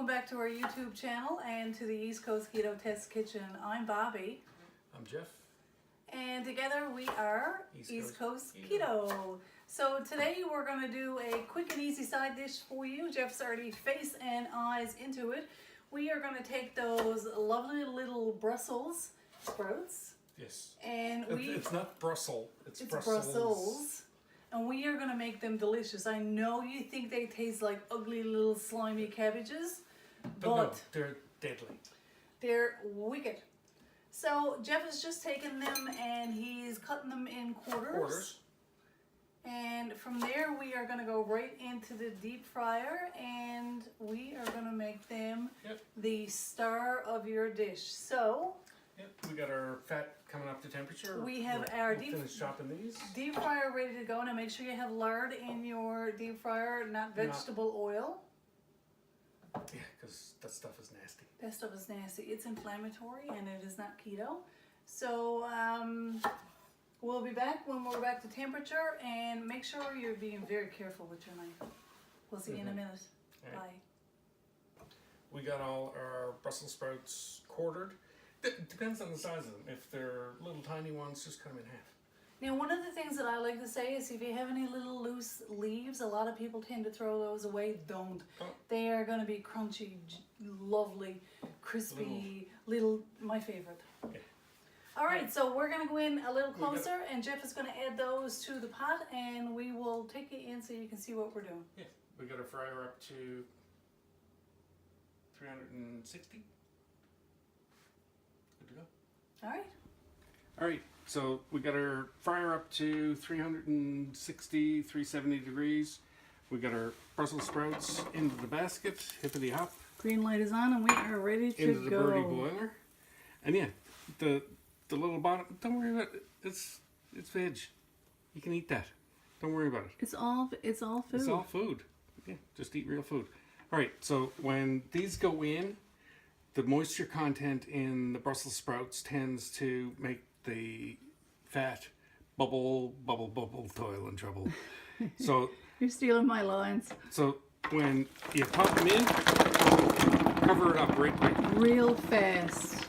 welcome back to our YouTube channel and to the East Coast Keto Test Kitchen. I'm Bobbi. I'm Geoff. And together we are East Coast Keto. So today we're going to do a quick and easy side dish for you. Geoff's already face and eyes into it. We are going to take those lovely little Brussels sprouts. Yes. And it's not Brussels. It's Brussels. And we are going to make them delicious. I know you think they taste like ugly little slimy cabbages, but no, they're deadly. They're wicked. So Geoff has just taken them and he's cutting them in quarters. And from there we are going to go right into the deep fryer and we are going to make them the star of your dish. So we got our fat coming up to temperature. We have our finished chopping these. Deep fryer ready to go. Now make sure you have lard in your deep fryer, not vegetable oil. Yeah, because that stuff is nasty. That stuff is nasty. It's inflammatory and it is not keto. So we'll be back when we're back to temperature, and make sure you're being very careful with your knife. We'll see you in a minute. Right. Bye. We got all our Brussels sprouts quartered. Depends on the size of them. If they're little tiny ones, just cut them in half. Now, one of the things that I like to say is if you have any little loose leaves, a lot of people tend to throw those away. Don't. Oh. They are going to be crunchy, lovely, crispy, little my favorite. Yeah. All right, so we're going to go in a little closer, and Geoff is going to add those to the pot, and we will take it in so you can see what we're doing. Yeah, we got our fryer up to 360. Good to go. All right. All right, so we got our fryer up to 360, 370 degrees. We got our Brussels sprouts into the basket, hippity hop. Green light is on, and we are ready to into the go. birdie boiler. And yeah, the little bottom, don't worry about it. It's veg. You can eat that. Don't worry about it. It's all food. It's all food. Yeah, just eat real food. All right, so when these go in, the moisture content in the Brussels sprouts tends to make the fat bubble, toil and trouble. So you're stealing my lines. So when you pop them in, cover it up right quick. Real fast.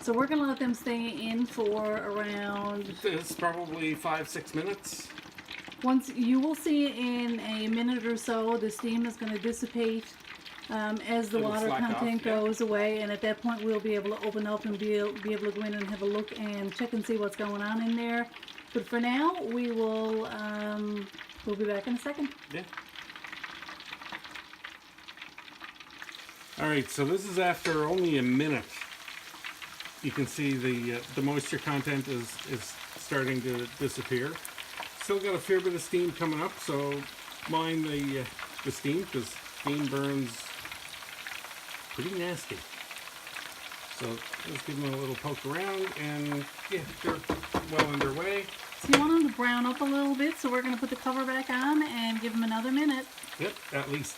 So we're gonna let them stay in for around. It's probably 5-6 minutes. Once you will see in a minute or so, the steam is going to dissipate as the water content goes away, and at that point we'll be able to open up and be able to go in and have a look and check and see what's going on in there. But for now, we will we'll be back in a second. Yeah. All right, so this is after only a minute. You can see the moisture content is starting to disappear. Still got a fair bit of steam coming up, so mind the steam, because steam burns pretty nasty. So let's give them a little poke around, and yeah, they're well underway. So you want them to brown up a little bit, so we're going to put the cover back on and give them another minute. Yep, at least.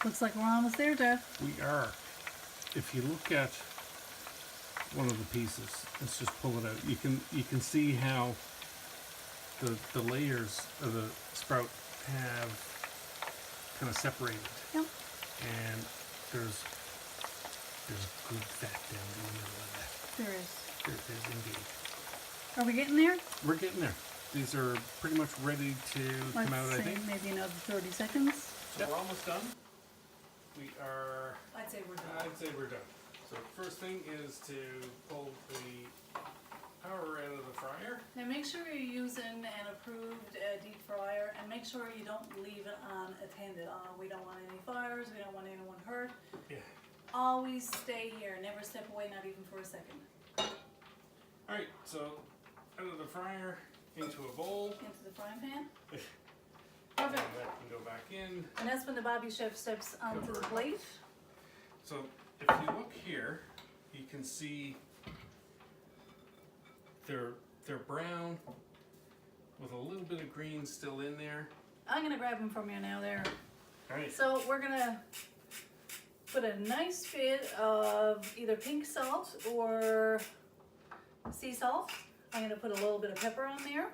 Looks like we're almost there, Geoff. We are. If you look at one of the pieces, let's just pull it out. You can see how the layers of the sprout have kind of separated. Yep. And there's good fat down in the middle of that. There is. There is indeed. Are we getting there? We're getting there. These are pretty much ready to come out, I think. Maybe another 30 seconds. So we're almost done. We are... I'd say we're done. I'd say we're done. So first thing is to pull the power out of the fryer. Now make sure you're using an approved deep fryer, and make sure you don't leave it unattended. We don't want any fires, we don't want anyone hurt. Yeah. Always stay here, never step away, not even for a second. Alright, so out of the fryer into a bowl. Into the frying pan. And Perfect. that can go back in. And that's when the Bobbi Chef steps onto the plate. So if you look here, you can see they're brown with a little bit of green still in there. I'm gonna grab them from you now there. All right. So we're gonna put a nice bit of either pink salt or sea salt. I'm going to put a little bit of pepper on there.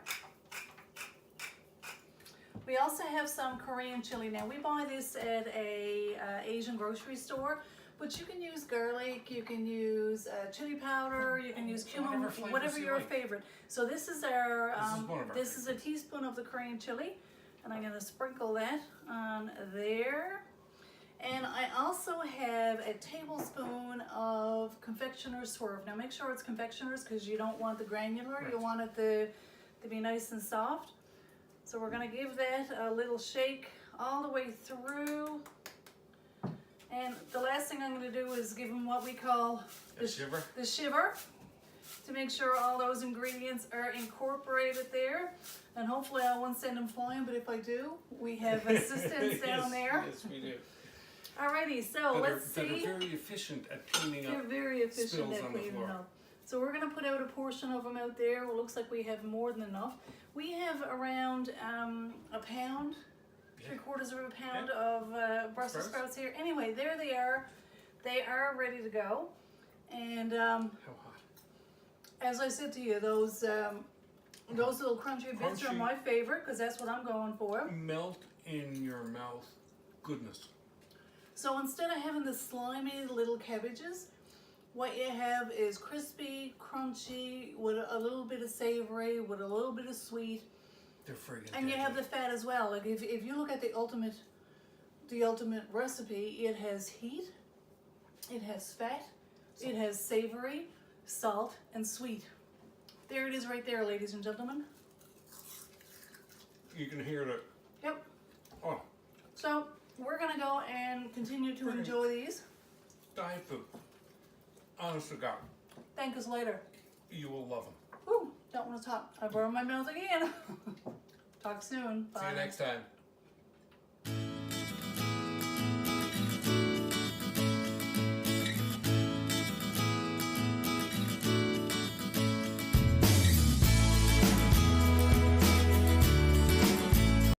We also have some Korean chili. Now we buy this at a Asian grocery store, but you can use garlic, you can use chili powder, you can use cumin, whatever your favorite. So this is our, this is a teaspoon of the Korean chili, and I'm going to sprinkle that on there. And I also have a tablespoon of confectioner's swerve. Now make sure it's confectioner's because you don't want the granular, you want it to be nice and soft. So we're going to give that a little shake all the way through. And the last thing I'm going to do is give them what we call the shiver. The shiver, to make sure all those ingredients are incorporated there. And hopefully I won't send them flying, but if I do, we have assistants down there. Yes, we do. Alrighty, so let's see. That are very efficient at cleaning up. They're very efficient spills at on the cleaning floor. up. So we're going to put out a portion of them out there. It looks like we have more than enough. We have around a pound, 3/4 of a pound of Brussels sprouts here. Anyway, there they are. They are ready to go. And How hot? as I said to you, those little crunchy bits are my favorite because that's what I'm going for. Melt in your mouth goodness. So instead of having the slimy little cabbages, what you have is crispy, crunchy, with a little bit of savory, with a little bit of sweet. They're friggin' And you have the fat as well. Like if you look at the ultimate recipe, it has heat, it has fat, it has savory, salt, and sweet. There it is right there, ladies and gentlemen. You can hear it. Yep. Oh, So we're gonna go and continue to enjoy these. Thai food. Honest to God, Thank us later. you will love them. Woo, don't want to talk. I burned my mouth again. Talk soon. Bye. See you next time.